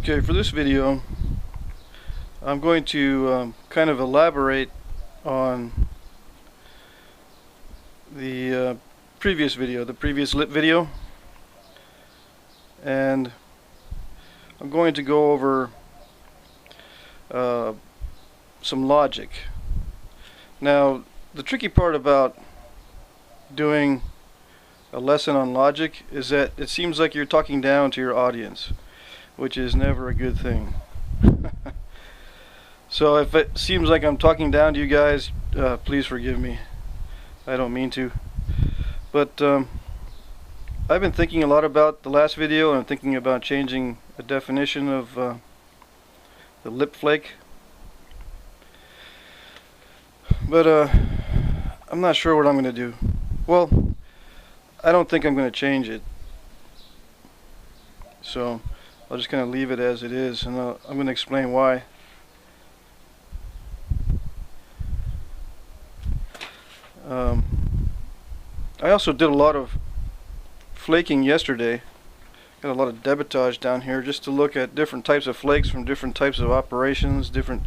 Okay, for this video I'm going to kind of elaborate on the previous video, the previous lip video, and I'm going to go over some logic. Now, the tricky part about doing a lesson on logic is that it seems like you're talking down to your audience, which is never a good thing. So if it seems like I'm talking down to you guys, please forgive me. I don't mean to. But I've been thinking a lot about the last video, and I'm thinking about changing the definition of the lip flake. But I'm not sure what I'm going to do. Well, I don't think I'm going to change it. So I'll just kind of leave it as it is, and I'm going to explain why. I also did a lot of flaking yesterday. Got a lot of debitage down here just to look at different types of flakes from different types of operations, different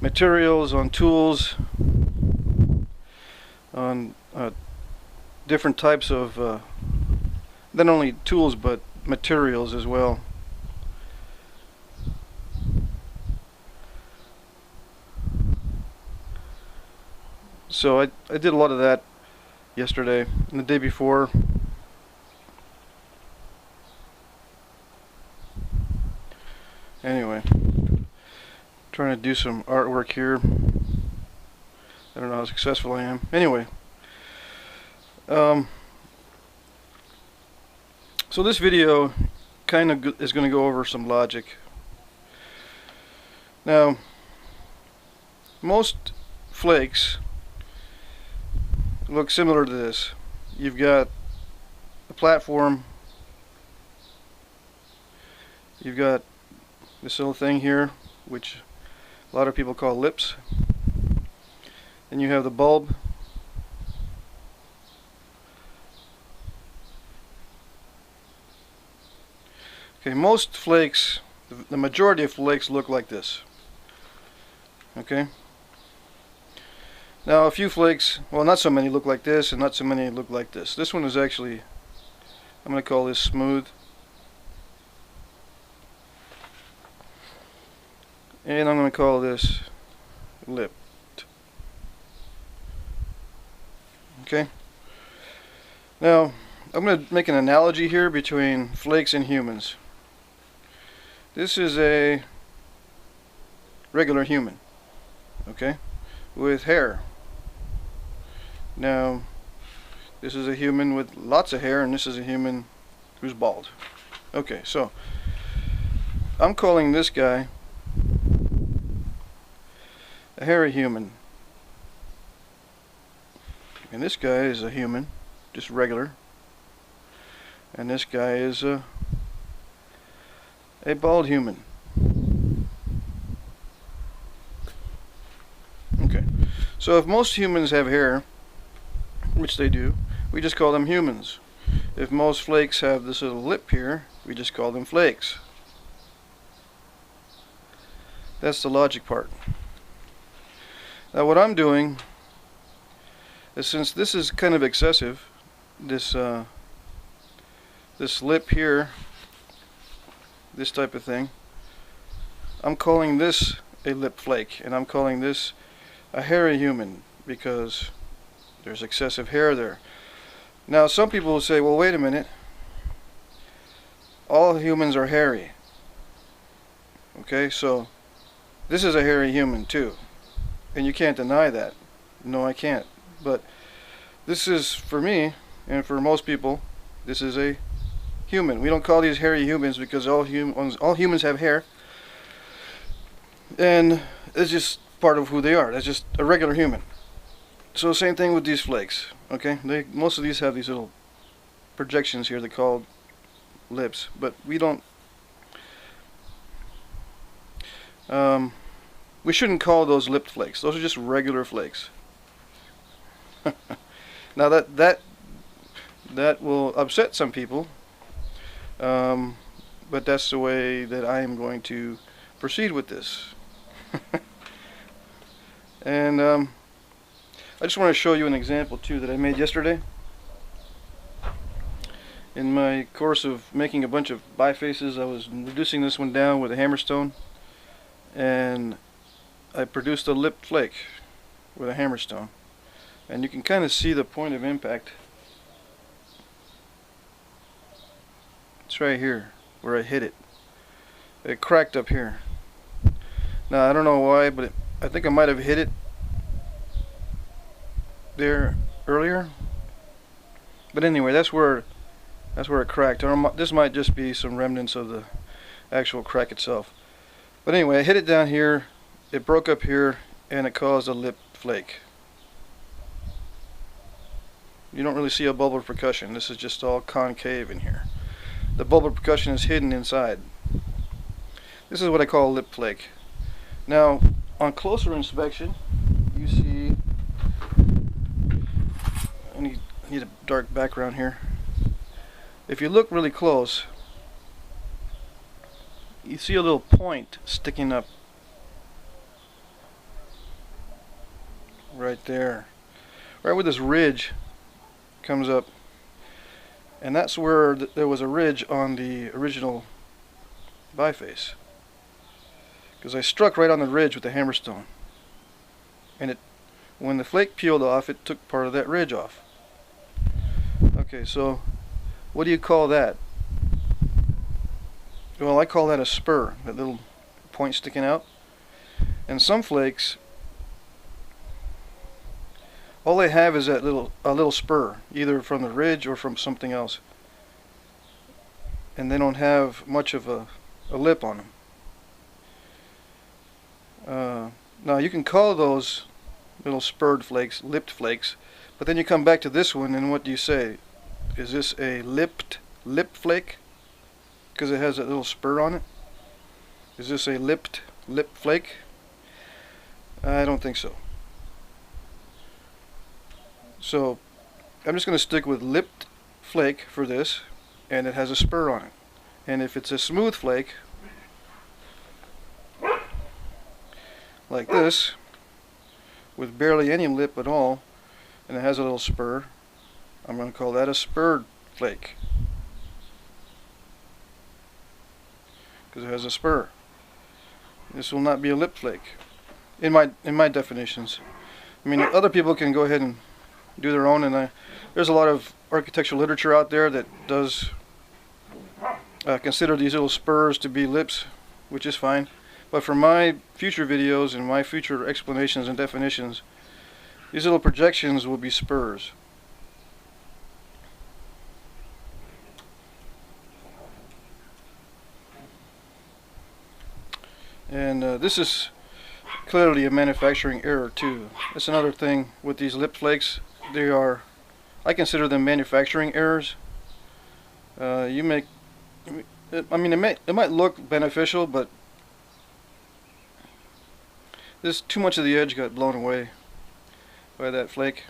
materials on tools, on different types of not only tools but materials as well. So I did a lot of that yesterday and the day before. Anyway, trying to do some artwork here. I don't know how successful I am. Anyway, so this video kind of is going to go over some logic. Now, most flakes look similar to this. You've got a platform, you've got this little thing here, which a lot of people call lips, and you have the bulb, okay. Most flakes, the majority of flakes look like this, okay. Now a few flakes, well, not so many look like this, and not so many look like this. This one is actually, I'm going to call this smooth, and I'm going to call this lipped. Okay. Now I'm going to make an analogy here between flakes and humans. This is a regular human, okay, with hair. Now, this is a human with lots of hair, and this is a human who's bald. Okay, so I'm calling this guy a hairy human, and this guy is a human, just regular, and this guy is a bald human. Okay, so if most humans have hair, which they do, we just call them humans. If most flakes have this little lip here, we just call them flakes. That's the logic part. Now what I'm doing is, since this is kind of excessive, this lip here, this type of thing, I'm calling this a lip flake, and I'm calling this a hairy human because there's excessive hair there. Now some people will say, well, wait a minute, all humans are hairy. Okay, so this is a hairy human too, and you can't deny that. No, I can't. But this is, for me and for most people, this is a human. We don't call these hairy humans because all humans have hair, and it's just part of who they are. That's just a regular human. So same thing with these flakes, okay? Most of these have these little projections here. They're called lips, but we don't. We shouldn't call those lipped flakes. Those are just regular flakes. Now that will upset some people, but but that's the way that I am going to proceed with this. And I just want to show you an example too that I made yesterday. In my course of making a bunch of bifaces, I was reducing this one down with a hammerstone, and I produced a lip flake with a hammerstone. And you can kind of see the point of impact. It's right here where I hit it. It cracked up here. Now I don't know why, but I think I might have hit it there earlier. But anyway, that's where it cracked. Or this might just be some remnants of the actual crack itself. But anyway, I hit it down here, it broke up here, and it caused a lip flake. You don't really see a bubble of percussion. This is just all concave in here. The bubble of percussion is hidden inside. This is what I call a lip flake. Now, on closer inspection, you see, I need a dark background here. If you look really close, you see a little point sticking up right there, right where this ridge comes up, and that's where there was a ridge on the original biface, because I struck right on the ridge with the hammerstone, and when the flake peeled off, it took part of that ridge off. Okay, so what do you call that? Well, I call that a spur, that little point sticking out. And some flakes, all they have is that a little spur, either from the ridge or from something else, and they don't have much of a lip on them. Now you can call those little spurred flakes lipped flakes, but then you come back to this one, and what do you say? Is this a lipped lip flake because it has that little spur on it? Is this a lipped lip flake? I don't think so. So I'm just going to stick with lipped flake for this, and it has a spur on it. And if it's a smooth flake like this with barely any lip at all, and it has a little spur, I'm going to call that a spurred flake because it has a spur. This will not be a lip flake in my definitions. I mean, other people can go ahead and do their own, and there's a lot of architectural literature out there that does consider these little spurs to be lips, which is fine. But for my future videos and my future explanations and definitions, these little projections will be spurs. And this is clearly a manufacturing error too. That's another thing with these lip flakes. I consider them manufacturing errors. I mean, it might look beneficial, but too much of the edge got blown away by that flake.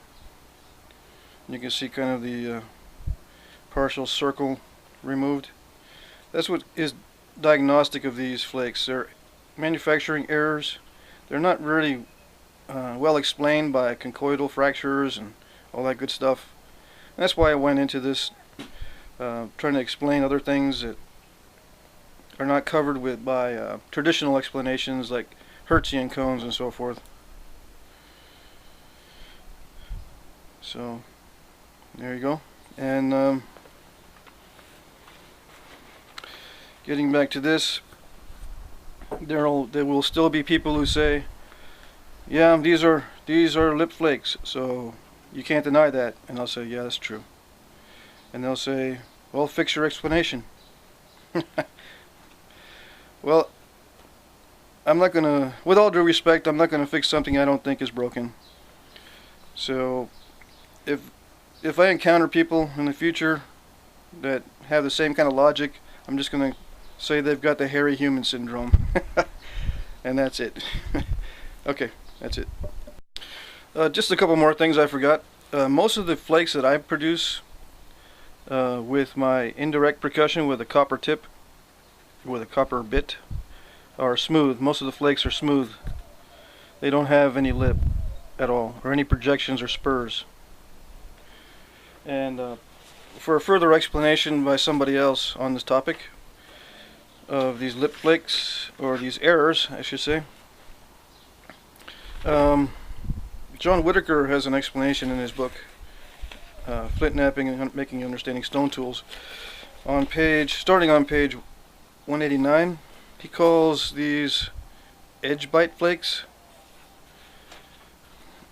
You can see kind of the partial circle removed. That's what is diagnostic of these flakes. They're manufacturing errors. They're not really well explained by conchoidal fractures and all that good stuff. And that's why I went into this, trying to explain other things that are not covered by traditional explanations like Hertzian cones and so forth. So there you go. And getting back to this, there will still be people who say, yeah, these are lip flakes, so you can't deny that. And I'll say, yeah, that's true. And they'll say, well, fix your explanation. Well, I'm not gonna, with all due respect, I'm not gonna fix something I don't think is broken. So if I encounter people in the future that have the same kind of logic, I'm just gonna say they've got the hairy human syndrome. And that's it. Okay, that's it. Just a couple more things I forgot. Most of the flakes that I produce with my indirect percussion with a copper tip, with a copper bit are smooth. Most of the flakes are smooth. They don't have any lip at all, or any projections or spurs. And for a further explanation by somebody else on this topic of these lip flakes, or these errors, I should say, John Whitaker has an explanation in his book, Flintknapping and Making and Understanding Stone Tools. Starting on page 189, he calls these edge bite flakes,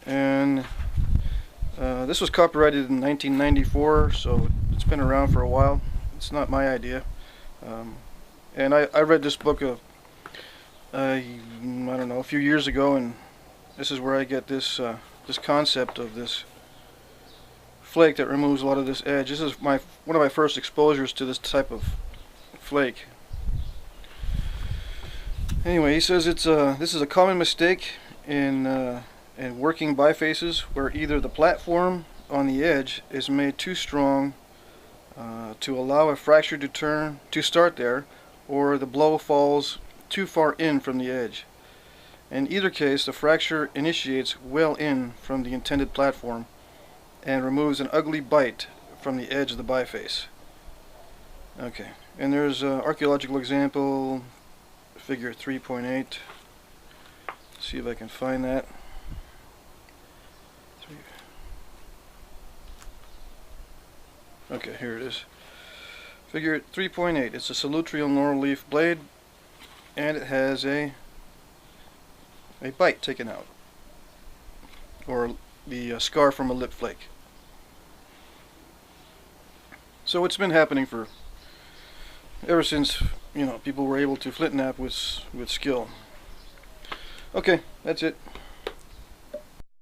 and this was copyrighted in 1994, so it's been around for a while. It's not my idea. And I read this book I don't know, a few years ago, and this is where I get this this concept of this flake that removes a lot of this edge. This is one of my first exposures to this type of flake. Anyway, he says this is a common mistake in working bifaces, where either the platform on the edge is made too strong to allow a fracture to start there, or the blow falls too far in from the edge. In either case, the fracture initiates well in from the intended platform and removes an ugly bite from the edge of the biface. Okay, and there's an archaeological example, figure 3.8. See if I can find that. Okay, here it is. Figure 3.8. It's a salutary laurel leaf blade, and it has a bite taken out, or the scar from a lip flake. So it's been happening ever since, people were able to flint knap with skill. Okay, that's it.